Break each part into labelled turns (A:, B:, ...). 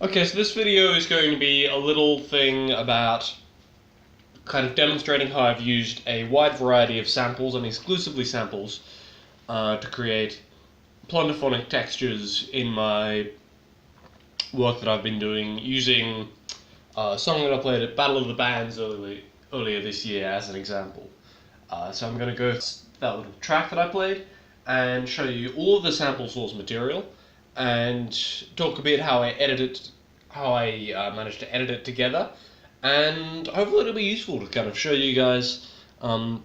A: Okay, so this video is going to be a little thing about kind of demonstrating how I've used a wide variety of samples, and exclusively samples, to create plunderphonic textures in my work that I've been doing, using a song that I played at Battle of the Bands earlier this year as an example. So I'm going to go through that little track that I played and show you all of the sample source material and talk a bit how I managed to edit it together, and hopefully it'll be useful to kind of show you guys the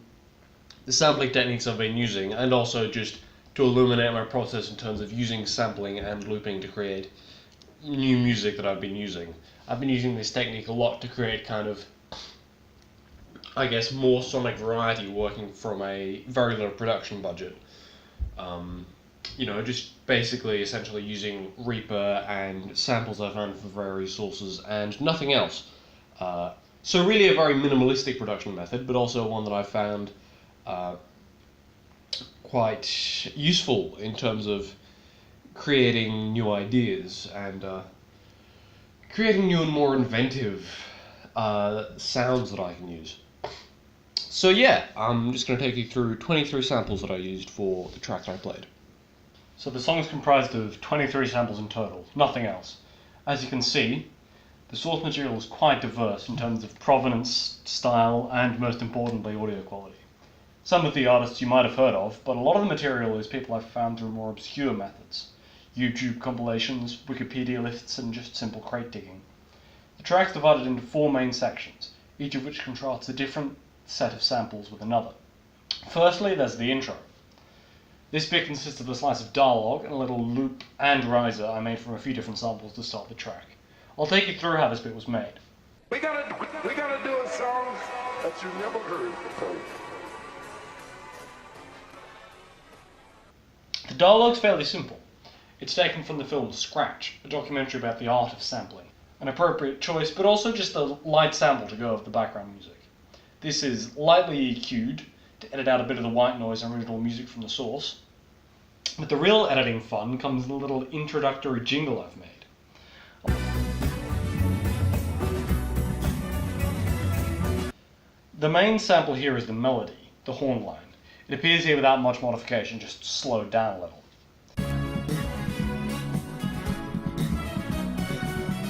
A: sampling techniques I've been using, and also just to illuminate my process in terms of using sampling and looping to create new music that I've been using. I've been using this technique a lot to create kind of, I guess, more sonic variety working from a very low production budget. Just basically essentially using Reaper and samples I found from various sources and nothing else. So really a very minimalistic production method, but also one that I found quite useful in terms of creating new ideas and creating new and more inventive sounds that I can use. So yeah, I'm just going to take you through 23 samples that I used for the track that I played.
B: So the song is comprised of 23 samples in total, nothing else. As you can see, the source material is quite diverse in terms of provenance, style, and most importantly, audio quality. Some of the artists you might have heard of, but a lot of the material is people I've found through more obscure methods. YouTube compilations, Wikipedia lists, and just simple crate digging. The track's divided into 4 main sections, each of which contrasts a different set of samples with another. Firstly, there's the intro. This bit consists of a slice of dialogue and a little loop and riser I made from a few different samples to start the track. I'll take you through how this bit was made.
C: We gotta do a song that you never heard before.
B: The dialogue's fairly simple. It's taken from the film Scratch, a documentary about the art of sampling. An appropriate choice, but also just a light sample to go over the background music. This is lightly EQ'd to edit out a bit of the white noise and original music from the source. But the real editing fun comes in a little introductory jingle I've made. The main sample here is the melody, the horn line. It appears here without much modification, just slowed down a little.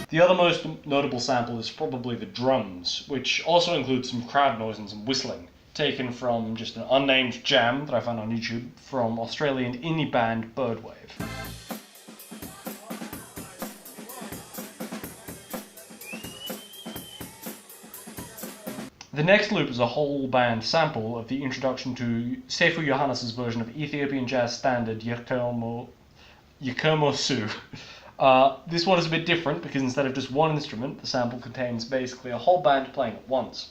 B: The other most notable sample is probably the drums, which also includes some crowd noise and some whistling, taken from just an unnamed jam that I found on YouTube from Australian indie band Birdwave. The next loop is a whole band sample of the introduction to Seifu Johannes' version of Ethiopian jazz standard Yakomo Su. This one is a bit different because instead of just one instrument, the sample contains basically a whole band playing at once.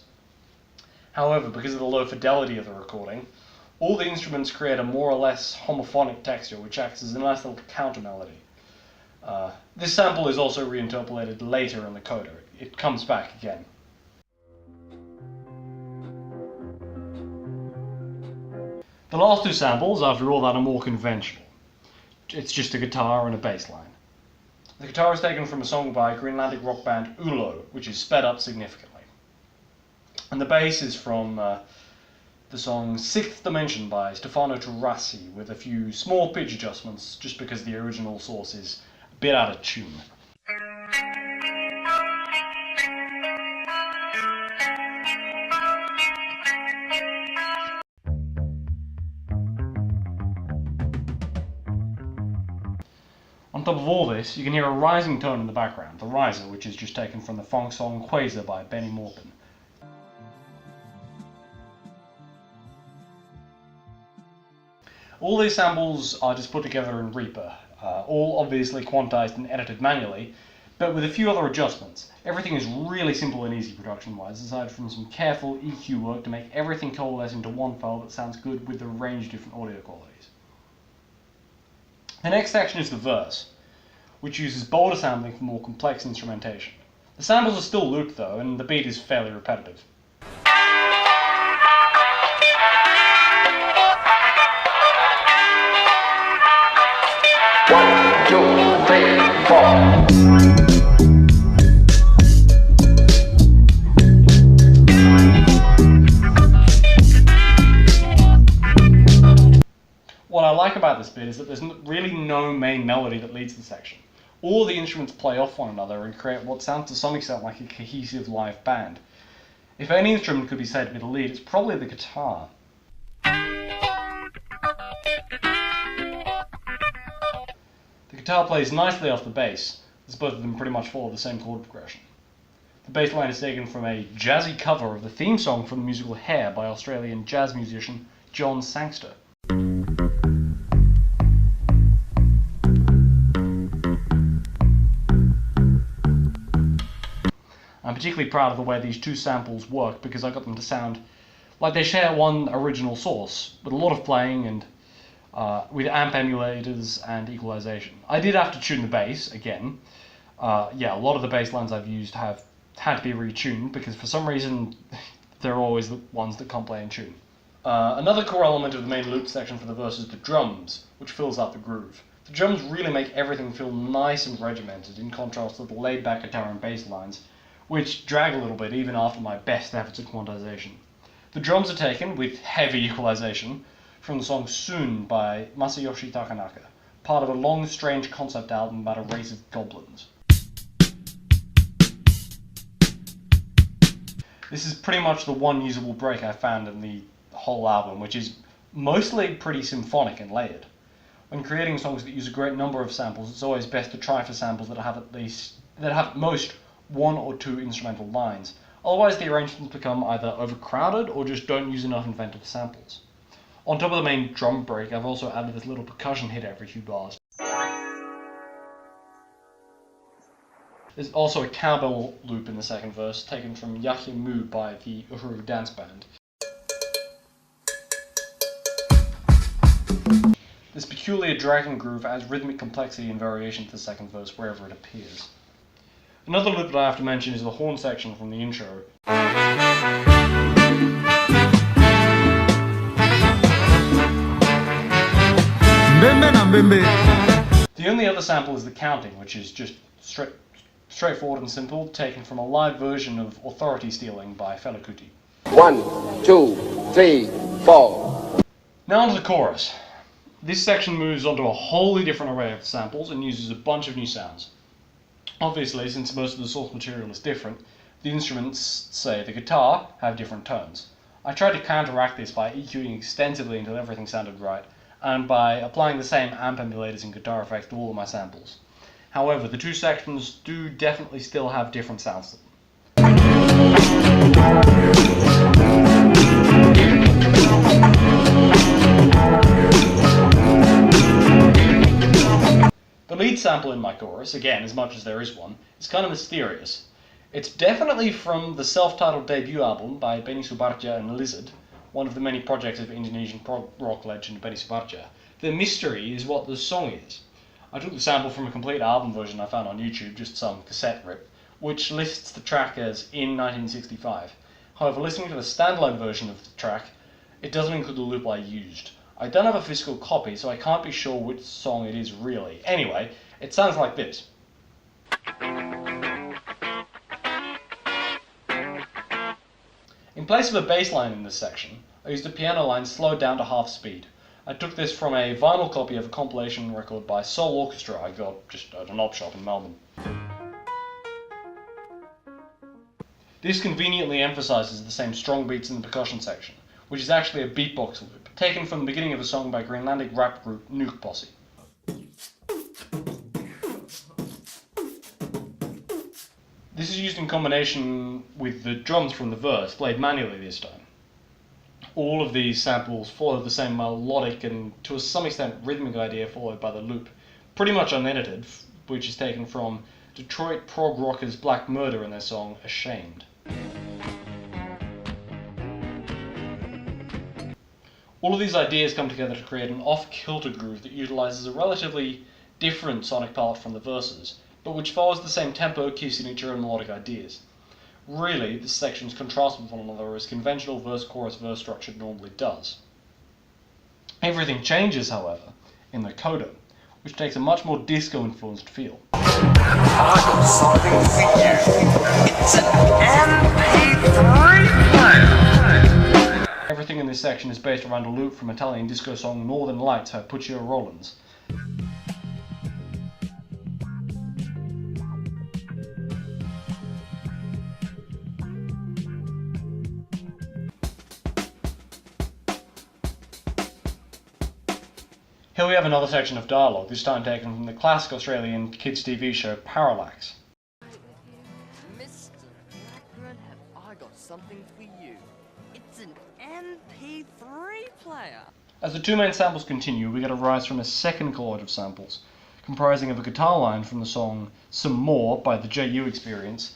B: However, because of the low fidelity of the recording, all the instruments create a more or less homophonic texture, which acts as a nice little counter melody. This sample is also reinterpolated later in the coda. It comes back again. The last 2 samples, after all that, are more conventional. It's just a guitar and a bass line. The guitar is taken from a song by Greenlandic rock band Ulo, which is sped up significantly. And the bass is from the song Sixth Dimension by Stefano Turrasi, with a few small pitch adjustments, just because the original source is a bit out of tune. On top of all this, you can hear a rising tone in the background, the riser, which is just taken from the funk song Quasar by Benny Maupin. All these samples are just put together in Reaper, all obviously quantized and edited manually, but with a few other adjustments. Everything is really simple and easy production-wise, aside from some careful EQ work to make everything coalesce into one file that sounds good with a range of different audio qualities. The next section is the verse, which uses bolder sampling for more complex instrumentation. The samples are still looped though, and the beat is fairly repetitive.
C: 1, 2, 3, 4.
B: main melody that leads the section. All the instruments play off one another and create what sounds to some extent like a cohesive live band. If any instrument could be said to be the lead, it's probably the guitar. The guitar plays nicely off the bass, as both of them pretty much follow the same chord progression. The bass line is taken from a jazzy cover of the theme song from the musical Hair by Australian jazz musician John Sangster. I'm particularly proud of the way these two samples work because I got them to sound like they share one original source, with a lot of playing and with amp emulators and equalization. I did have to tune the bass again. A lot of the bass lines I've used have had to be retuned because for some reason they're always the ones that can't play in tune. Another core element of the main loop section for the verse is the drums, which fills out the groove. The drums really make everything feel nice and regimented in contrast to the laid-back guitar and bass lines, which drag a little bit even after my best efforts at quantization. The drums are taken, with heavy equalization, from the song Soon by Masayoshi Takanaka, part of a long, strange concept album about a race of goblins. This is pretty much the one usable break I found in the whole album, which is mostly pretty symphonic and layered. When creating songs that use a great number of samples, it's always best to try for samples that have at most one or two instrumental lines. Otherwise the arrangements become either overcrowded or just don't use enough inventive samples. On top of the main drum break, I've also added this little percussion hit every few bars. There's also a cowbell loop in the second verse, taken from Yahya Mu by the Uhuru Dance Band. This peculiar dragging groove adds rhythmic complexity and variation to the second verse wherever it appears. Another loop that I have to mention is the horn section from the intro. The only other sample is the counting, which is just straightforward and simple, taken from a live version of Authority Stealing by Fela Kuti.
D: 1, 2, 3, 4.
B: Now onto the chorus. This section moves onto a wholly different array of samples and uses a bunch of new sounds. Obviously, since most of the source material is different, the instruments, say the guitar, have different tones. I tried to counteract this by EQing extensively until everything sounded right, and by applying the same amp emulators and guitar effects to all of my samples. However, the two sections do definitely still have different sounds to them. The lead sample in my chorus, again as much as there is one, is kind of mysterious. It's definitely from the self-titled debut album by Benny Subarja and Lizard, one of the many projects of Indonesian prog rock legend Benny Subarja. The mystery is what the song is. I took the sample from a complete album version I found on YouTube, just some cassette rip, which lists the track as in 1965. However, listening to the standalone version of the track, it doesn't include the loop I used. I don't have a physical copy, so I can't be sure which song it is really. Anyway, it sounds like this. In place of a bass line in this section, I used a piano line slowed down to half speed. I took this from a vinyl copy of a compilation record by Soul Orchestra I got just at an op shop in Melbourne. This conveniently emphasises the same strong beats in the percussion section, which is actually a beatbox loop, taken from the beginning of a song by Greenlandic rap group Nuke Posse. This is used in combination with the drums from the verse, played manually this time. All of these samples follow the same melodic and, to some extent, rhythmic idea followed by the loop, pretty much unedited, which is taken from Detroit prog rockers Black Murder in their song Ashamed. All of these ideas come together to create an off-kilter groove that utilises a relatively different sonic palette from the verses, but which follows the same tempo, key signature, and melodic ideas. Really, this section's contrast with one another as conventional verse-chorus-verse structure normally does. Everything changes, however, in the coda, which takes a much more disco-influenced feel.
E: I'm solving for you. It's an MP3 player.
B: Everything in this section is based around a loop from Italian disco song Northern Lights by Puccio Rollins. Here we have another section of dialogue, this time taken from the classic Australian kids TV show Parallax.
F: Mr. Blackburn, have I got something for you? It's an MP3 player.
B: As the two main samples continue, we get a rise from a second collage of samples, comprising of a guitar line from the song Some More by the JU Experience,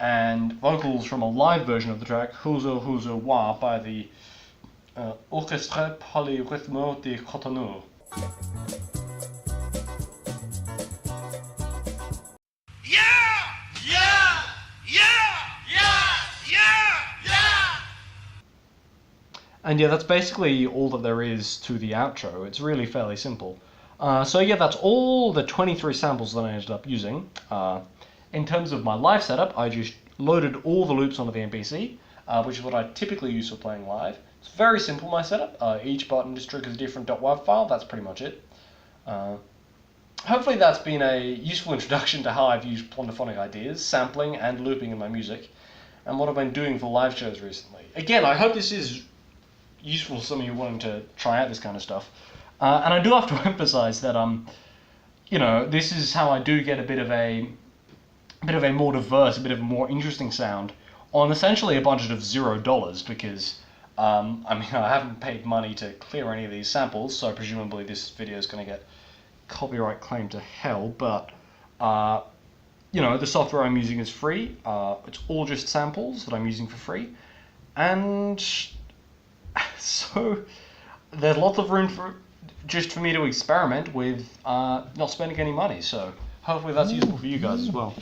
B: and vocals from a live version of the track Huzo Huzo Wa by the Orchestre Polyrythme de Cotonou. And yeah, that's basically all that there is to the outro. It's really fairly simple. So yeah, that's all the 23 samples that I ended up using. In terms of my live setup, I just loaded all the loops onto the MPC, which is what I typically use for playing live. It's very simple, my setup. Each button just triggers a different .wav file. That's pretty much it. Hopefully that's been a useful introduction to how I've used plunderphonic ideas, sampling and looping in my music, and what I've been doing for live shows recently. Again, I hope this is useful for some of you wanting to try out this kind of stuff. And I do have to emphasize that you know, this is how I do get a bit of a more diverse, a bit of a more interesting sound on essentially a budget of $0, because I mean, I haven't paid money to clear any of these samples, so presumably this video is going to get copyright claim to hell, but you know, the software I'm using is free. It's all just samples that I'm using for free, and so there's lots of room for me to experiment with not spending any money. So hopefully that's useful for you guys as well.